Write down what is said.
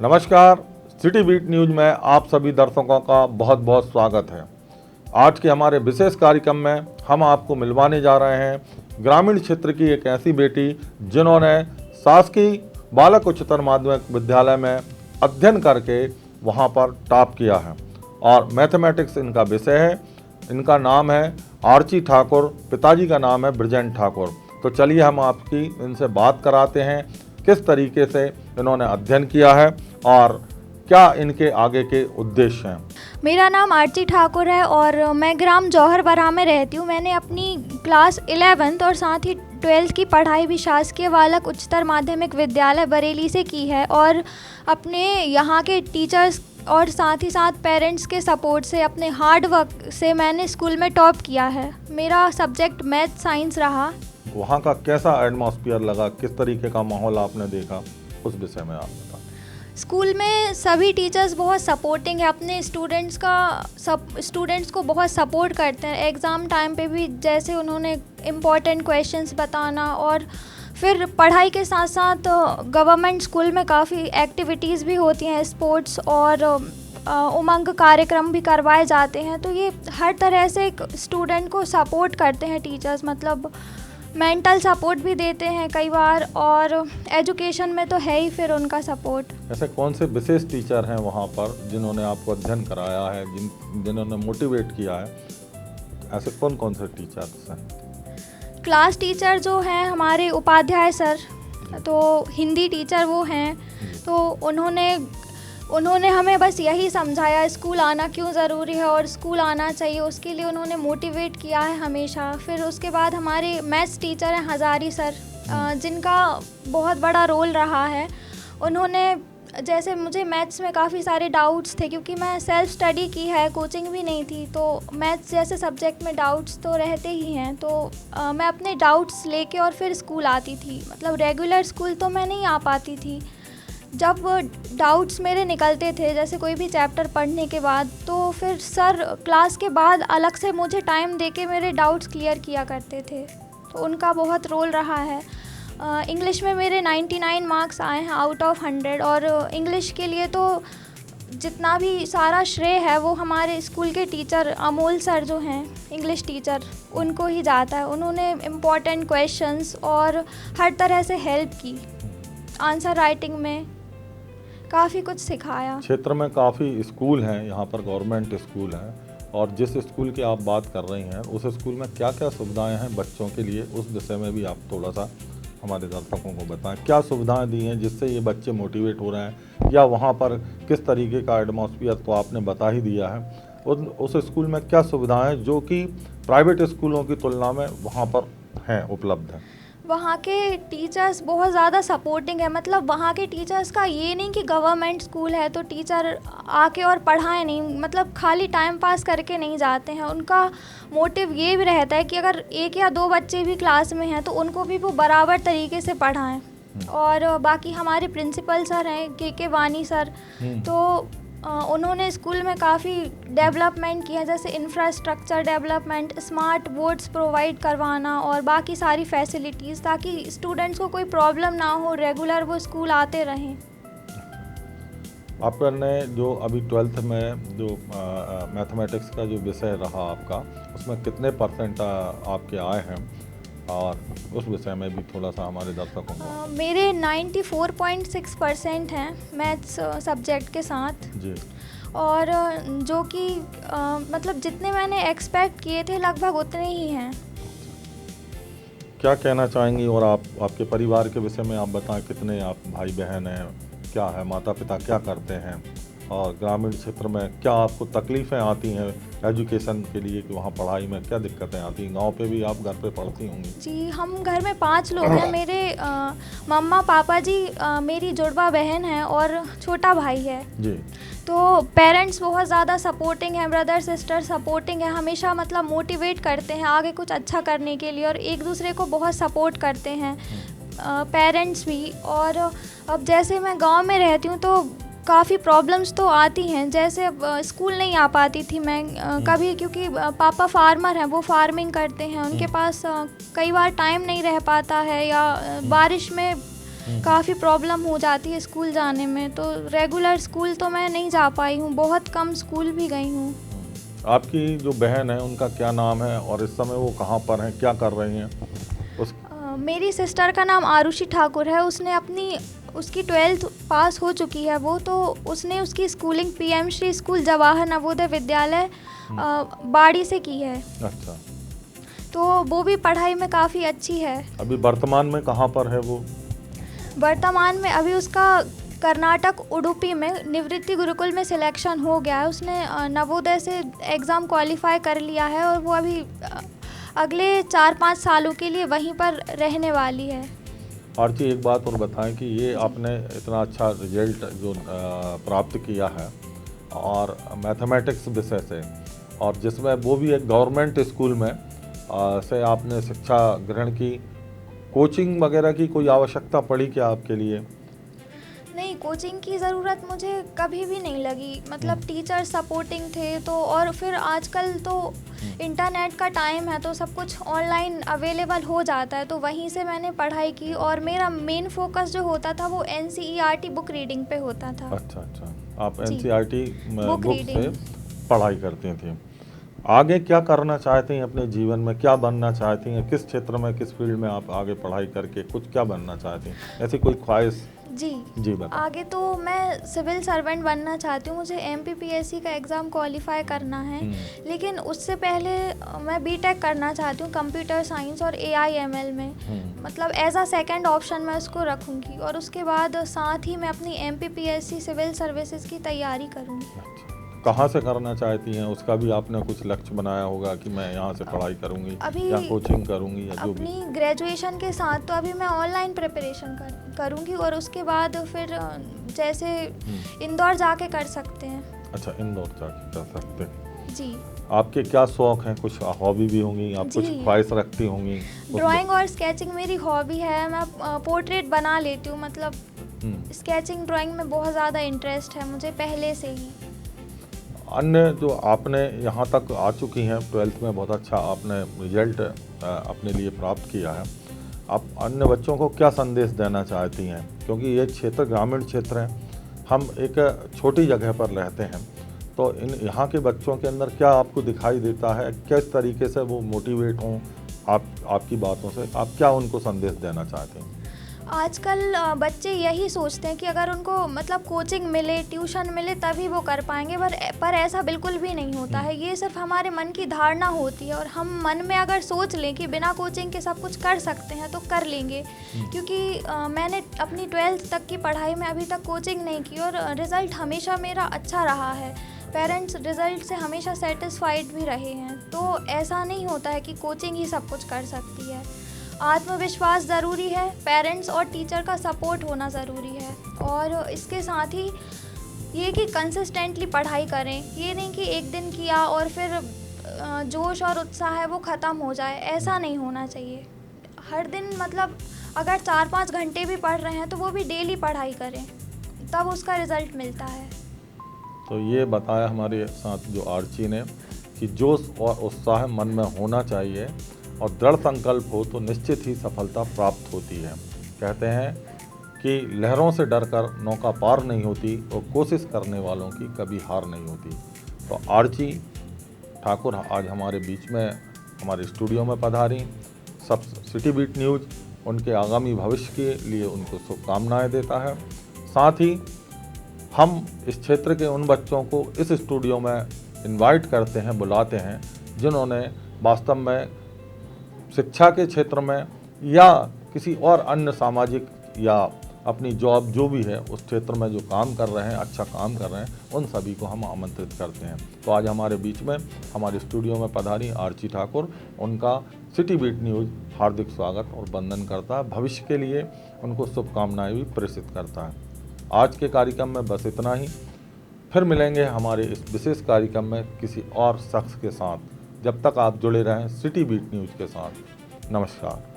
नमस्कार, city beat news में आप सभी दर्शकों का बहुत बहुत स्वागत है। आज के हमारे विशेष कार्यक्रम में हम आपको मिलवाने जा रहे हैं ग्रामीण क्षेत्र की एक ऐसी बेटी जिन्होंने शासकीय बालक उच्चतर माध्यमिक विद्यालय में अध्ययन करके वहां पर टॉप किया है और मैथमेटिक्स इनका विषय है। इनका नाम है आर्ची ठाकुर, पिताजी का नाम है ब्रजेंद्र ठाकुर। तो चलिए हम आपकी इनसे बात कराते हैं किस तरीके से इन्होंने अध्ययन किया है और क्या इनके आगे के उद्देश्य हैं। मेरा नाम आर्ची ठाकुर है और मैं ग्राम जौहर बरहा में रहती हूँ। मैंने अपनी क्लास 11th और साथ ही 12th की पढ़ाई भी शासकीय बालक उच्चतर माध्यमिक विद्यालय बरेली से की है और अपने यहाँ के टीचर्स और साथ ही साथ पेरेंट्स के सपोर्ट से, अपने हार्ड वर्क से मैंने स्कूल में टॉप किया है। मेरा सब्जेक्ट मैथ साइंस रहा। वहाँ का कैसा एटमॉस्फेयर लगा, किस तरीके का माहौल आपने देखा, उस विषय में आप बताएं। स्कूल में सभी टीचर्स बहुत सपोर्टिंग है, अपने स्टूडेंट्स को बहुत सपोर्ट करते हैं। एग्ज़ाम टाइम पे भी जैसे उन्होंने इम्पॉर्टेंट क्वेश्चंस बताना और फिर पढ़ाई के साथ साथ गवर्नमेंट स्कूल में काफ़ी एक्टिविटीज़ भी होती हैं, स्पोर्ट्स और उमंग कार्यक्रम भी करवाए जाते हैं। तो ये हर तरह से एक स्टूडेंट को सपोर्ट करते हैं टीचर्स, मतलब मेंटल सपोर्ट भी देते हैं कई बार और एजुकेशन में तो है ही फिर उनका सपोर्ट। ऐसे कौन से विशेष टीचर हैं वहाँ पर जिन्होंने आपको अध्ययन कराया है, जिन्होंने मोटिवेट किया है? ऐसे कौन कौन से टीचर्स हैं? क्लास टीचर जो हैं हमारे उपाध्याय सर, तो हिंदी टीचर वो हैं, तो उन्होंने हमें बस यही समझाया स्कूल आना क्यों ज़रूरी है और स्कूल आना चाहिए, उसके लिए उन्होंने मोटिवेट किया है हमेशा। फिर उसके बाद हमारे मैथ्स टीचर हैं हज़ारी सर, जिनका बहुत बड़ा रोल रहा है। उन्होंने, जैसे मुझे मैथ्स में काफ़ी सारे डाउट्स थे क्योंकि मैं सेल्फ स्टडी की है, कोचिंग भी नहीं थी, तो मैथ्स जैसे सब्जेक्ट में डाउट्स तो रहते ही हैं। तो मैं अपने डाउट्स लेके और फिर स्कूल आती थी, मतलब रेगुलर स्कूल तो मैं नहीं आ पाती थी। जब डाउट्स मेरे निकलते थे, जैसे कोई भी चैप्टर पढ़ने के बाद, तो फिर सर क्लास के बाद अलग से मुझे टाइम देके मेरे डाउट्स क्लियर किया करते थे, तो उनका बहुत रोल रहा है। इंग्लिश में मेरे 99 मार्क्स आए हैं आउट ऑफ 100 और इंग्लिश के लिए तो जितना भी सारा श्रेय है वो हमारे स्कूल के टीचर अमोल सर जो हैं इंग्लिश टीचर, उनको ही जाता है। उन्होंने इम्पॉर्टेंट क्वेश्चंस और हर तरह से हेल्प की, आंसर राइटिंग में काफ़ी कुछ सिखाया। क्षेत्र में काफ़ी स्कूल हैं, यहाँ पर गवर्नमेंट स्कूल हैं, और जिस स्कूल की आप बात कर रही हैं उस स्कूल में क्या क्या सुविधाएं हैं बच्चों के लिए, उस विषय में भी आप थोड़ा सा हमारे दर्शकों को बताएं। क्या सुविधाएं दी हैं जिससे ये बच्चे मोटिवेट हो रहे हैं, या वहाँ पर किस तरीके का एटमॉस्फेयर तो आपने बता ही दिया है। उस स्कूल में क्या सुविधाएँ जो कि प्राइवेट स्कूलों की तुलना में वहाँ पर हैं, उपलब्ध हैं? वहाँ के टीचर्स बहुत ज़्यादा सपोर्टिंग है, मतलब वहाँ के टीचर्स का ये नहीं कि गवर्नमेंट स्कूल है तो टीचर आके और पढ़ाएं नहीं, मतलब खाली टाइम पास करके नहीं जाते हैं। उनका मोटिव ये भी रहता है कि अगर 1 या 2 बच्चे भी क्लास में हैं तो उनको भी वो बराबर तरीके से पढ़ाएं। और बाकी हमारे प्रिंसिपल सर हैं के वानी सर, तो उन्होंने स्कूल में काफ़ी डेवलपमेंट किया, जैसे infrastructure development, smart boards provide करवाना और बाकी सारी फैसिलिटीज़, ताकि स्टूडेंट्स को कोई प्रॉब्लम ना हो, रेगुलर वो स्कूल आते रहें। आपने जो अभी 12th में जो मैथमेटिक्स का जो विषय रहा आपका, उसमें कितने % आपके आए हैं, और उस विषय में भी थोड़ा सा हमारे दर्शकों को। मेरे 94.6% हैं मैथ्स सब्जेक्ट के साथ जी, और जो कि मतलब जितने मैंने एक्सपेक्ट किए थे लगभग उतने ही हैं। क्या कहना चाहेंगी, और आपके परिवार के विषय में आप बताएं, कितने आप भाई बहन हैं, क्या है, माता पिता क्या करते हैं, और ग्रामीण क्षेत्र में क्या आपको तकलीफ़ें आती हैं एजुकेशन के लिए, कि वहाँ पढ़ाई में क्या दिक्कतें आती हैं? गांव पे भी आप घर पे पढ़ती होंगी? जी, हम घर में 5 लोग हैं। मेरे मम्मा पापा जी, मेरी जुड़वा बहन है और छोटा भाई है जी। तो पेरेंट्स बहुत ज़्यादा सपोर्टिंग है, ब्रदर सिस्टर सपोर्टिंग है, हमेशा मतलब मोटिवेट करते हैं आगे कुछ अच्छा करने के लिए, और एक दूसरे को बहुत सपोर्ट करते हैं पेरेंट्स भी। और अब जैसे मैं गांव में रहती हूँ तो काफ़ी प्रॉब्लम्स तो आती हैं, जैसे स्कूल नहीं आ पाती थी मैं कभी, क्योंकि पापा फार्मर हैं, वो फार्मिंग करते हैं, उनके पास कई बार टाइम नहीं रह पाता है, या बारिश में काफ़ी प्रॉब्लम हो जाती है स्कूल जाने में, तो रेगुलर स्कूल तो मैं नहीं जा पाई हूँ, बहुत कम स्कूल भी गई हूँ। आपकी जो बहन है उनका क्या नाम है और इस समय वो कहाँ पर हैं, क्या कर रही हैं? मेरी सिस्टर का नाम आरुषि ठाकुर है। उसकी 12th पास हो चुकी है वो, तो उसने उसकी schooling PM Shri school Jawahar Navodaya Vidyalaya बाड़ी से की है। अच्छा, तो वो भी पढ़ाई में काफ़ी अच्छी है। अभी वर्तमान में कहाँ पर है वो? वर्तमान में अभी उसका कर्नाटक उडुपी में निवृत्ति गुरुकुल में सिलेक्शन हो गया है। उसने नवोदय से एग्ज़ाम क्वालिफाई कर लिया है और वो अभी अगले 4-5 सालों के लिए वहीं पर रहने वाली है। आरती, एक बात और बताएं कि ये आपने इतना अच्छा रिजल्ट जो प्राप्त किया है और मैथमेटिक्स विषय से, और जिसमें वो भी एक गवर्नमेंट स्कूल में से आपने शिक्षा ग्रहण की, कोचिंग वगैरह की कोई आवश्यकता पड़ी क्या आपके लिए? नहीं, कोचिंग की ज़रूरत मुझे कभी भी नहीं लगी। मतलब टीचर सपोर्टिंग थे, तो और फिर आजकल तो इंटरनेट का टाइम है, तो सब कुछ ऑनलाइन अवेलेबल हो जाता है, तो वहीं से मैंने पढ़ाई की और मेरा मेन फोकस जो होता था वो NCERT बुक रीडिंग पे होता था। अच्छा, आप NCERT बुक से रीडिंग पढ़ाई करती थी। आगे क्या करना चाहती हैं अपने जीवन में, क्या बनना चाहती हैं, किस क्षेत्र में, किस फील्ड में आप आगे पढ़ाई करके कुछ क्या बनना चाहती हैं, ऐसी कोई ख्वाहिश? जी बताएं। आगे तो मैं सिविल सर्वेंट बनना चाहती हूँ। मुझे MPPSC का एग्ज़ाम क्वालिफाई करना है, लेकिन उससे पहले मैं BTech करना चाहती हूँ कंप्यूटर साइंस और AI/ML में। मतलब एज अ सेकेंड ऑप्शन मैं उसको रखूँगी, और उसके बाद साथ ही मैं अपनी MPPSC सिविल सर्विसेज की तैयारी करूँगी। कहाँ से करना चाहती हैं, उसका भी आपने कुछ लक्ष्य बनाया होगा कि मैं यहाँ से पढ़ाई करूँगी या कोचिंग करूँगी या जो भी? अपनी ग्रेजुएशन के साथ तो अभी मैं ऑनलाइन प्रिपरेशन करूँगी, और उसके बाद फिर जैसे इंदौर जाके कर सकते हैं। अच्छा, इंदौर जाके कर सकते हैं। जी। आपके क्या शौक हैं? कुछ हॉबी भी होंगी, आप कुछ ख्वाहिश रखती होंगी? ड्राइंग और स्केचिंग मेरी हॉबी है। मैं पोर्ट्रेट बना लेती हूँ। मतलब स्केचिंग ड्राइंग में बहुत ज़्यादा इंटरेस्ट है मुझे पहले से ही। अन्य जो आपने यहाँ तक आ चुकी हैं, 12th में बहुत अच्छा आपने रिजल्ट अपने लिए प्राप्त किया है, आप अन्य बच्चों को क्या संदेश देना चाहती हैं? क्योंकि ये क्षेत्र ग्रामीण क्षेत्र है, हम एक छोटी जगह पर रहते हैं, तो इन यहाँ के बच्चों के अंदर क्या आपको दिखाई देता है, किस तरीके से वो मोटिवेट हों आपकी बातों से, आप क्या उनको संदेश देना चाहते हैं? आजकल बच्चे यही सोचते हैं कि अगर उनको मतलब कोचिंग मिले, ट्यूशन मिले, तभी वो कर पाएंगे, पर ऐसा बिल्कुल भी नहीं होता है। ये सिर्फ हमारे मन की धारणा होती है, और हम मन में अगर सोच लें कि बिना कोचिंग के सब कुछ कर सकते हैं तो कर लेंगे। क्योंकि मैंने अपनी 12th तक की पढ़ाई में अभी तक कोचिंग नहीं की, और रिज़ल्ट हमेशा मेरा अच्छा रहा है। पेरेंट्स रिज़ल्ट से हमेशा सेटिस्फाइड भी रहे हैं। तो ऐसा नहीं होता है कि कोचिंग ही सब कुछ कर सकती है। आत्मविश्वास ज़रूरी है, पेरेंट्स और टीचर का सपोर्ट होना ज़रूरी है, और इसके साथ ही ये कि कंसिस्टेंटली पढ़ाई करें। ये नहीं कि एक दिन किया और फिर जोश और उत्साह है वो ख़त्म हो जाए, ऐसा नहीं होना चाहिए। हर दिन मतलब अगर 4-5 घंटे भी पढ़ रहे हैं तो वो भी डेली पढ़ाई करें, तब उसका रिज़ल्ट मिलता है। तो ये बताया हमारे साथ जो आर्ची ने कि जोश और उत्साह मन में होना चाहिए, और दृढ़ संकल्प हो तो निश्चित ही सफलता प्राप्त होती है। कहते हैं कि लहरों से डरकर नौका पार नहीं होती, और कोशिश करने वालों की कभी हार नहीं होती। तो आर्ची ठाकुर आज हमारे बीच में हमारे स्टूडियो में पधारी। सब सिटी बीट न्यूज़ उनके आगामी भविष्य के लिए उनको शुभकामनाएं देता है। साथ ही हम इस क्षेत्र के उन बच्चों को इस स्टूडियो में इनवाइट करते हैं, बुलाते हैं, जिन्होंने वास्तव में शिक्षा के क्षेत्र में या किसी और अन्य सामाजिक या अपनी जॉब जो भी है उस क्षेत्र में जो काम कर रहे हैं, अच्छा काम कर रहे हैं, उन सभी को हम आमंत्रित करते हैं। तो आज हमारे बीच में हमारे स्टूडियो में पधारी आर्ची ठाकुर, उनका सिटी बीट न्यूज़ हार्दिक स्वागत और वंदन करता है। भविष्य के लिए उनको शुभकामनाएं भी प्रेषित करता है। आज के कार्यक्रम में बस इतना ही। फिर मिलेंगे हमारे इस विशेष कार्यक्रम में किसी और शख्स के साथ। जब तक आप जुड़े रहें सिटी बीट न्यूज़ के साथ। नमस्कार।